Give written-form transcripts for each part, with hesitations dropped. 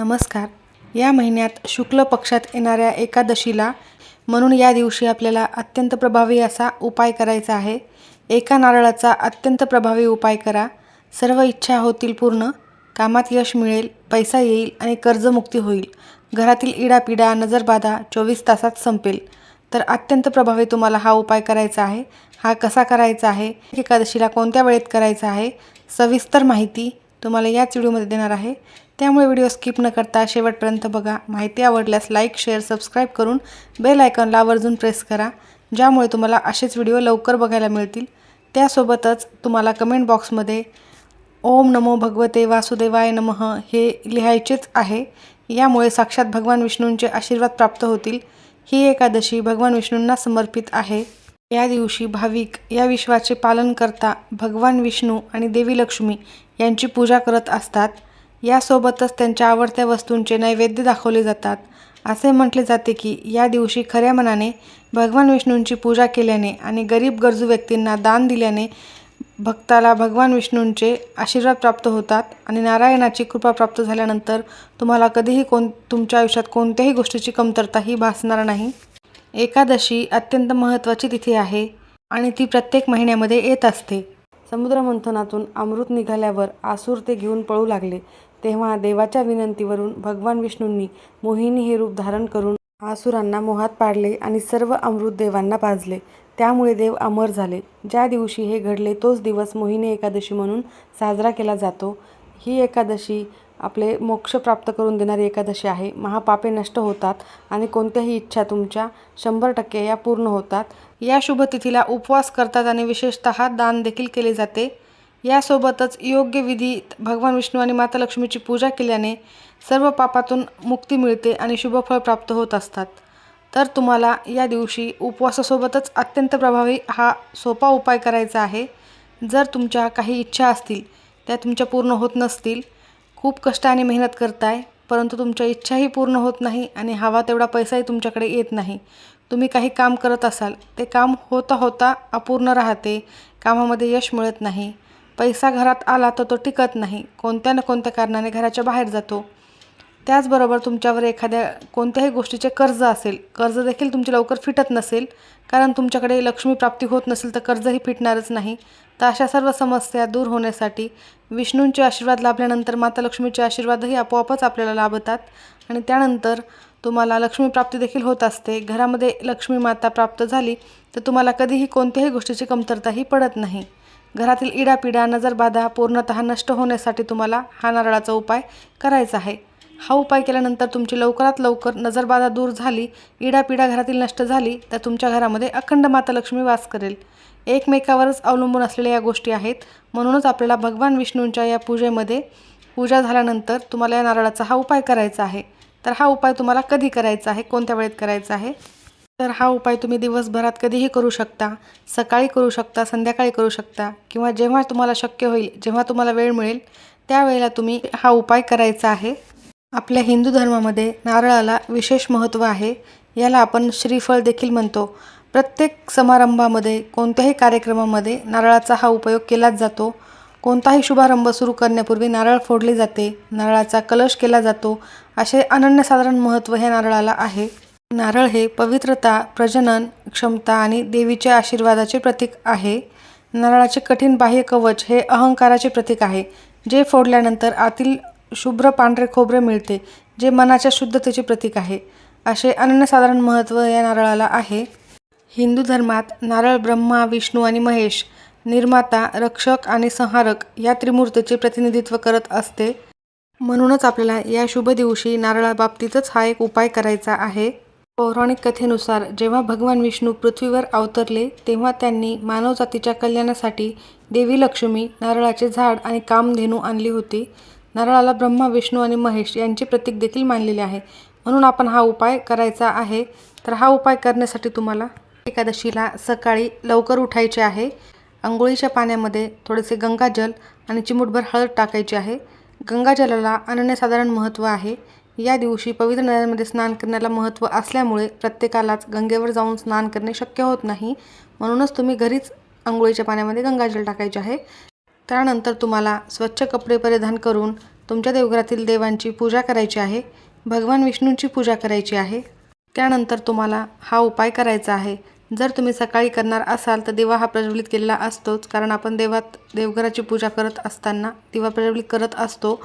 नमस्कार. या महिन्यात शुक्ल पक्षात येणाऱ्या एकादशीला म्हणून या दिवशी आपल्याला अत्यंत प्रभावी असा उपाय करायचा आहे. एका नारळाचा अत्यंत प्रभावी उपाय करा. सर्व इच्छा होतील पूर्ण, कामात यश मिळेल, पैसा येईल आणि कर्जमुक्ती होईल. घरातील इडापिडा नजरबाधा 24 तासात संपेल. तर अत्यंत प्रभावी तुम्हाला हा उपाय करायचा आहे. हा कसा करायचा आहे, एकादशीला कोणत्या वेळेत करायचा आहे, सविस्तर माहिती तुम्हाला याच व्हिडिओमध्ये देणार आहे. त्यामुळे व्हिडिओ स्किप न करता शेवटपर्यंत बघा. माहिती आवडल्यास लाईक, शेअर, सबस्क्राईब करून बेल आयकॉनला आवर्जून प्रेस करा, ज्यामुळे तुम्हाला असेच व्हिडिओ लवकर बघायला मिळतील. त्यासोबतच तुम्हाला कमेंट बॉक्समध्ये ओम नमो भगवते वासुदेवाय नमः हे लिहायचेच आहे. यामुळे साक्षात भगवान विष्णूंचे आशीर्वाद प्राप्त होतील. ही एकादशी भगवान विष्णूंना समर्पित आहे. या दिवशी भाविक या विश्वाचे पालन करता भगवान विष्णू आणि देवी लक्ष्मी यांची पूजा करत असतात. यासोबतच त्यांच्या आवडत्या वस्तूंचे नैवेद्य दाखवले जातात. असे म्हटले जाते की या दिवशी खऱ्या मनाने भगवान विष्णूंची पूजा केल्याने आणि गरीब गरजू व्यक्तींना दान दिल्याने भक्ताला भगवान विष्णूंचे आशीर्वाद प्राप्त होतात आणि नारायणाची कृपा प्राप्त झाल्यानंतर तुम्हाला कधीही तुमच्या आयुष्यात कोणत्याही गोष्टीची कमतरताही भासणार नाही. एकादशी अत्यंत महत्त्वाची तिथी आहे आणि ती प्रत्येक महिन्यामध्ये येत असते. समुद्रमंथनातून अमृत निघाल्यावर आसुर ते घेऊन पळू लागले. तेव्हा देवाच्या विनंतीवरून भगवान विष्णूंनी मोहिनी हे रूप धारण करून आसुरांना मोहात पाडले आणि सर्व अमृत देवांना पाजले. त्यामुळे देव अमर झाले. ज्या दिवशी हे घडले तोच दिवस मोहिनी एकादशी म्हणून साजरा केला जातो. ही एकादशी आपले मोक्ष प्राप्त करून देणारी एकादशी आहे. महापापे नष्ट होतात आणि कोणत्याही इच्छा तुमच्या 100% या पूर्ण होतात. या शुभ तिथीला उपवास करतात आणि विशेषतः दान देखील केले जाते. यासोबतच योग्य विधीत भगवान विष्णू आणि माता लक्ष्मीची पूजा केल्याने सर्व पापातून मुक्ती मिळते आणि शुभफळ प्राप्त होत असतात. तर तुम्हाला या दिवशी उपवासासोबतच अत्यंत प्रभावी हा सोपा उपाय करायचा आहे. जर तुमच्या काही इच्छा असतील त्या तुमच्या पूर्ण होत नसतील, खूप कष्ट आणि मेहनत करताय परंतु तुमच्या इच्छाही पूर्ण होत नाही आणि हवा तेवढा पैसाही तुमच्याकडे येत नाही, तुम्ही काही काम करत असाल, ते काम होता होता अपूर्ण राहते, कामामध्ये यश मिळत नाही, पैसा घरात आला तर तो टिकत नाही, कोणत्या ना कोणत्या कारणाने घराच्या बाहेर जातो. त्याचबरोबर तुमच्यावर एखाद्या कोणत्याही गोष्टीचे कर्ज असेल, कर्ज देखील तुमचे लवकर फिटत नसेल, कारण तुमच्याकडे लक्ष्मी प्राप्ती होत नसेल तर कर्जही फिटणारच नाही. तर अशा सर्व समस्या दूर होण्यासाठी विष्णूंचे आशीर्वाद लाभल्यानंतर माता लक्ष्मीचे आशीर्वादही आपोआपच आपल्याला लाभतात आणि त्यानंतर तुम्हाला लक्ष्मी प्राप्ती देखील होत असते. घरामध्ये लक्ष्मी माता प्राप्त झाली तर तुम्हाला कधीही कोणत्याही गोष्टीची कमतरताही पडत नाही. घरातील इडापिडा नजरबाधा पूर्णतः नष्ट होण्यासाठी तुम्हाला हा नारळाचा उपाय करायचा आहे. हा उपाय केल्यानंतर तुमची लवकरात लवकर नजरबाधा दूर झाली, इडापिडा घरातील नष्ट झाली तर तुमच्या घरामध्ये अखंड माता लक्ष्मी वास करेल. एकमेकावरच अवलंबून असलेल्या या गोष्टी आहेत. म्हणूनच आपल्याला भगवान विष्णूंच्या या पूजा झाल्यानंतर तुम्हाला या नारळाचा हा उपाय करायचा आहे. तर हा उपाय तुम्हाला कधी करायचा आहे, कोणत्या वेळेत करायचा आहे, तर हा उपाय तुम्ही दिवसभरात कधीही करू शकता. सकाळी करू शकता, संध्याकाळी करू शकता किंवा जेव्हा तुम्हाला शक्य होईल, जेव्हा तुम्हाला वेळ मिळेल त्यावेळेला तुम्ही हा उपाय करायचा आहे. आपल्या हिंदू धर्मामध्ये नारळाला विशेष महत्त्व आहे. याला आपण श्रीफळ देखील म्हणतो. प्रत्येक समारंभामध्ये, कोणत्याही कार्यक्रमामध्ये नारळाचा हा उपयोग केलाच जातो. कोणताही शुभारंभ सुरू करण्यापूर्वी नारळ फोडले जाते, नारळाचा कलश केला जातो. असे अनन्यसाधारण महत्त्व ह्या नारळाला आहे. नारळ हे पवित्रता, प्रजनन क्षमता आणि देवीच्या आशीर्वादाचे प्रतीक आहे. नारळाचे कठीण बाह्य कवच हे अहंकाराचे प्रतीक आहे, जे फोडल्यानंतर आतील शुभ्र पांढरे खोबरे मिळते, जे मनाच्या शुद्धतेचे प्रतीक आहे. असे अनन्यसाधारण महत्त्व या नारळाला आहे. हिंदू धर्मात नारळ ब्रह्मा, विष्णू आणि महेश, निर्माता, रक्षक आणि संहारक या त्रिमूर्तीचे प्रतिनिधित्व करत असते. म्हणूनच आपल्याला या शुभ दिवशी नारळाबाबतीतच हा एक उपाय करायचा आहे. पौराणिक कथेनुसार जेव्हा भगवान विष्णू पृथ्वीवर अवतरले तेव्हा त्यांनी मानवजातीच्या कल्याणासाठी देवी लक्ष्मी, नारळाचे झाड आणि कामधेनू आणली होती. नारळाला ब्रह्मा, विष्णू आणि महेश यांचे प्रतीक देखील मानलेले आहे. म्हणून आपण हा उपाय करायचा आहे. तर हा उपाय करण्यासाठी तुम्हाला एकादशीला सकाळी लवकर उठायचे आहे. अंघोळीच्या पाण्यामध्ये थोडेसे गंगाजल आणि चिमूटभर हळद टाकायची आहे. गंगाजलाला अनन्यसाधारण महत्त्व आहे. या दिवशी पवित्र नद्यांमध्ये स्नान करण्याला महत्त्व असल्यामुळे प्रत्येकालाच गंगेवर जाऊन स्नान करणे शक्य होत नाही. म्हणूनच तुम्ही घरीच अंघोळीच्या पाण्यामध्ये गंगाजल टाकायचे आहे. त्यानंतर तुम्हाला स्वच्छ कपडे परिधान करून तुमच्या देवघरातील देवांची पूजा करायची आहे, भगवान विष्णूंची पूजा करायची आहे. त्यानंतर तुम्हाला हा उपाय करायचा आहे. जर तुम्ही सकाळी करणार असाल तर दिवा हा प्रज्वलित केलेला असतोच, कारण आपण देवघराची पूजा करत असताना दिवा प्रज्वलित करत असतो.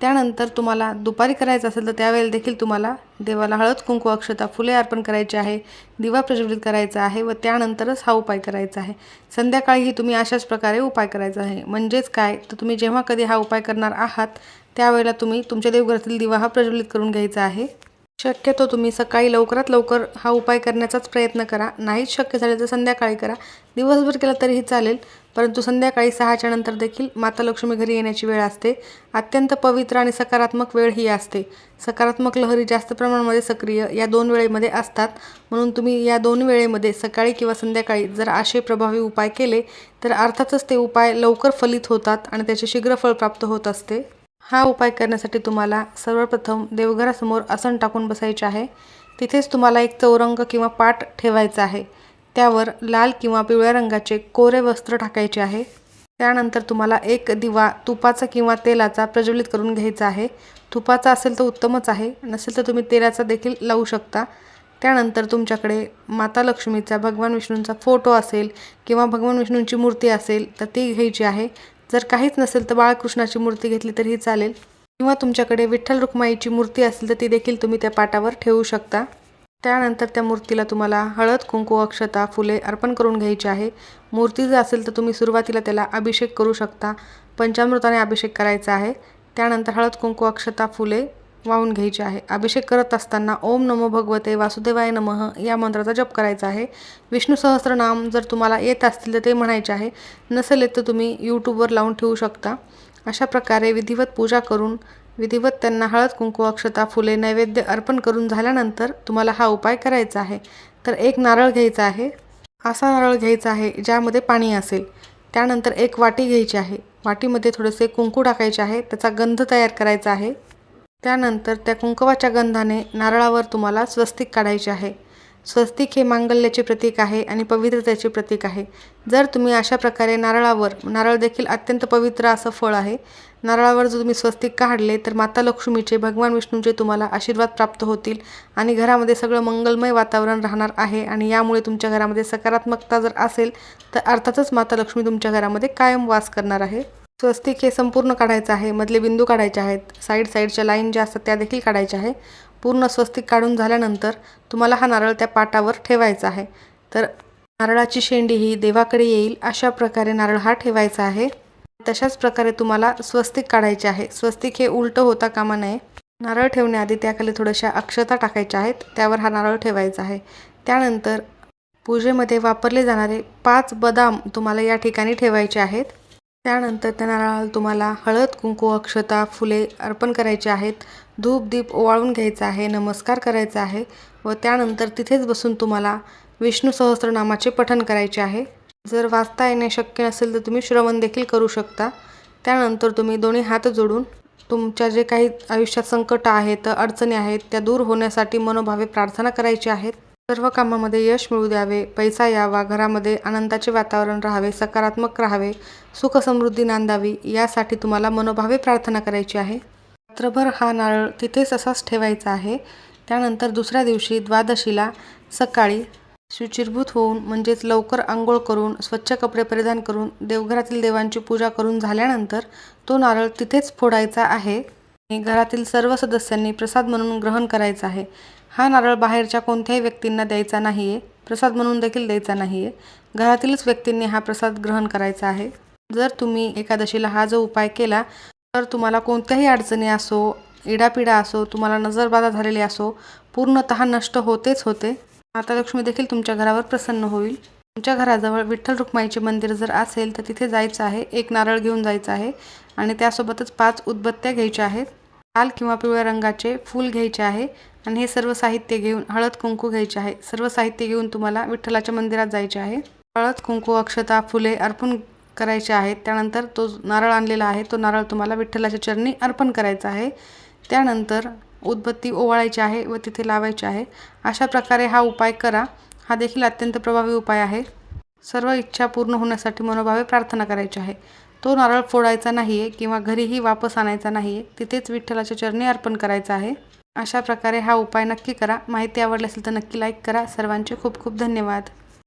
त्यानंतर तुम्हाला दुपारी करायचं असेल तर त्यावेळेला देखील तुम्हाला देवाला हळद कुंकू अक्षता फुले अर्पण करायचे आहे, दिवा प्रज्वलित करायचा आहे व त्यानंतरच हा उपाय करायचा आहे. संध्याकाळीही तुम्ही अशाच प्रकारे उपाय करायचा आहे. म्हणजेच काय तर तुम्ही जेव्हा कधी हा उपाय करणार आहात त्यावेळेला तुम्ही तुमच्या देवघरातील दिवा हा प्रज्वलित करून घ्यायचा आहे. शक्यतो तुम्ही सकाळी लवकरात लवकर हा उपाय करण्याचाच प्रयत्न करा. नाहीच शक्य झाले तर संध्याकाळी करा. दिवसभर केला तरीही चालेल, परंतु संध्याकाळी 6च्या नंतर देखील माता लक्ष्मी घरी येण्याची वेळ असते. अत्यंत पवित्र आणि सकारात्मक वेळ ही असते. सकारात्मक लहरी जास्त प्रमाणामध्ये सक्रिय या 2 वेळेमध्ये असतात. म्हणून तुम्ही या 2 वेळेमध्ये सकाळी किंवा संध्याकाळी जर असे प्रभावी उपाय केले तर अर्थातच ते उपाय लवकर फलित होतात आणि त्याचे शीघ्र फळ प्राप्त होत असते. हा उपाय करण्यासाठी तुम्हाला सर्वप्रथम देवघरासमोर आसन टाकून बसायचे आहे. तिथेच तुम्हाला एक चौरंग किंवा पाट ठेवायचा आहे. त्यावर लाल किंवा पिवळ्या रंगाचे कोरे वस्त्र टाकायचे आहे. त्यानंतर तुम्हाला एक दिवा तुपाचा किंवा तेलाचा प्रज्वलित करून घ्यायचा आहे. तुपाचा असेल तर उत्तमच आहे, नसेल तर तुम्ही तेलाचा देखील लावू शकता. त्यानंतर तुमच्याकडे माता लक्ष्मीचा, भगवान विष्णूंचा फोटो असेल किंवा भगवान विष्णूंची मूर्ती असेल तर ती घ्यायची आहे. जर काहीच नसेल तर बाळकृष्णाची मूर्ती घेतली तरीही चालेल, किंवा तुमच्याकडे विठ्ठल रुक्माईची मूर्ती असेल तर ती देखील तुम्ही त्या पाटावर ठेवू शकता. त्यानंतर त्या मूर्तीला तुम्हाला हळद कुंकू अक्षता फुले अर्पण करून घ्यायची आहे. मूर्ती जर असेल तर तुम्ही सुरुवातीला त्याला अभिषेक करू शकता. पंचामृताने अभिषेक करायचा आहे. त्यानंतर हळद कुंकू अक्षता फुले वाहून घ्यायचे आहे. अभिषेक करत असताना ओम नमो भगवते वासुदेवाय नमः या मंत्राचा जप करायचा आहे. विष्णू सहस्त्रनाम जर तुम्हाला येत असतील तर ते म्हणायचे आहे, नसेल येत तर तुम्ही यूट्यूबवर लावून ठेवू शकता. अशा प्रकारे विधिवत पूजा करून विधिवत त्यांना हळद कुंकू अक्षता फुले नैवेद्य अर्पण करून झाल्यानंतर तुम्हाला हा उपाय करायचा आहे. तर एक नारळ घ्यायचा आहे. असा नारळ घ्यायचा आहे ज्यामध्ये पाणी असेल. त्यानंतर एक वाटी घ्यायची आहे. वाटीमध्ये थोडेसे कुंकू टाकायचे आहे. त्याचा गंध तयार करायचा आहे. त्यानंतर त्या कुंकवाच्या गंधाने नारळावर तुम्हाला स्वस्तिक काढायचे आहे. स्वस्तिक हे मांगल्याचे प्रतीक आहे आणि पवित्रतेचे प्रतीक आहे. जर तुम्ही अशा प्रकारे नारळ देखील अत्यंत पवित्र असं फळ आहे. नारळावर जर तुम्ही स्वस्तिक काढले तर माता लक्ष्मीचे, भगवान विष्णूंचे तुम्हाला आशीर्वाद प्राप्त होतील आणि घरामध्ये सगळं मंगलमय वातावरण राहणार आहे. आणि यामुळे तुमच्या घरामध्ये सकारात्मकता जर असेल तर अर्थातच माता लक्ष्मी तुमच्या घरामध्ये कायम वास करणार आहे. स्वस्तिक हे संपूर्ण काढायचं आहे. मधले बिंदू काढायचे आहेत. साईडच्या लाईन ज्या असतात त्या देखील काढायच्या आहे. पूर्ण स्वस्तिक काढून झाल्यानंतर तुम्हाला हा नारळ त्या पाटावर ठेवायचा आहे. तर नारळाची शेंडी ही देवाकडे येईल अशा प्रकारे नारळ हा ठेवायचा आहे. तशाच प्रकारे तुम्हाला स्वस्तिक काढायचे आहे. स्वस्तिक हे उलटं होता कामा नये. नारळ ठेवण्याआधी त्याखाली थोड्याशा अक्षता टाकायच्या आहेत. त्यावर हा नारळ ठेवायचा आहे. त्यानंतर पूजेमध्ये वापरले जाणारे 5 बदाम तुम्हाला या ठिकाणी ठेवायचे आहेत. त्यानंतर त्या नारळाला तुम्हाला हळद कुंकू अक्षता फुले अर्पण करायचे आहेत. धूप दीप ओवाळून घ्यायचा आहे. नमस्कार करायचा आहे व त्यानंतर तिथेच बसून तुम्हाला विष्णू सहस्त्रनामाचे पठण करायचे आहे. जर वाचता येणे शक्य नसेल तर तुम्ही श्रवण देखील करू शकता. त्यानंतर तुम्ही दोन्ही हात जोडून तुमच्या जे काही आयुष्यात संकट आहेत, अडचणी आहेत त्या दूर होण्यासाठी मनोभावे प्रार्थना करायची आहेत. सर्व कामामध्ये यश मिळू द्यावे, पैसा यावा, घरामध्ये आनंदाचे वातावरण राहावे, सकारात्मक राहावे, सुख समृद्धी नांदावी यासाठी तुम्हाला मनोभावे प्रार्थना करायची आहे. रात्रभर हा नारळ तिथेच असाच ठेवायचा आहे. त्यानंतर दुसऱ्या दिवशी द्वादशीला सकाळी शुचिर्भूत होऊन म्हणजेच लवकर आंघोळ करून स्वच्छ कपडे परिधान करून देवघरातील देवांची पूजा करून झाल्यानंतर तो नारळ तिथेच फोडायचा आहे. घरातील सर्व सदस्यांनी प्रसाद म्हणून ग्रहण करायचा आहे. हा नारळ बाहेरच्या कोणत्याही व्यक्तींना द्यायचा नाही आहे. प्रसाद म्हणून देखील द्यायचा नाही आहे. घरातीलच व्यक्तींनी हा प्रसाद ग्रहण करायचा आहे. जर तुम्ही एकादशीला हा जो उपाय केला तर तुम्हाला कोणत्याही अडचणी असो, इडापिडा असो, तुम्हाला नजरबाधा झालेली असो, पूर्णतः नष्ट होतेच होते. माता लक्ष्मी देखील तुमच्या घरावर प्रसन्न होईल. तुमच्या घराजवळ विठ्ठल रुक्माईचे मंदिर जर असेल तर तिथे जायचं आहे. एक नारळ घेऊन जायचं आहे आणि त्यासोबतच 5 उदबत्त्या घ्यायच्या आहेत. लाल किंवा पिवळ्या रंगाचे फूल घ्यायचे आहे आणि हे सर्व साहित्य घेऊन हळद कुंकू घ्यायचे आहे. सर्व साहित्य घेऊन तुम्हाला विठ्ठलाच्या मंदिरात जायचे आहे. हळद कुंकू अक्षता फुले अर्पण करायचे आहेत. त्यानंतर तो नारळ आणलेला आहे तो नारळ तुम्हाला विठ्ठलाच्या चरणी अर्पण करायचा आहे. त्यानंतर उदबत्ती ओवाळायची आहे व तिथे लावायची आहे. अशा प्रकारे हा उपाय करा. हा देखील अत्यंत प्रभावी उपाय आहे. सर्व इच्छा पूर्ण होण्यासाठी मनोभावे प्रार्थना करायची आहे. तो नारळ फोडायचा नाही आहे किंवा घरीही वापस आणायचा नाही आहे, तिथेच विठ्ठलाच्या चरणी अर्पण करायचं आहे. अशा प्रकारे हा उपाय नक्की करा. माहिती आवडली असेल तर नक्की लाईक करा. सर्वांचे खूप खूप धन्यवाद.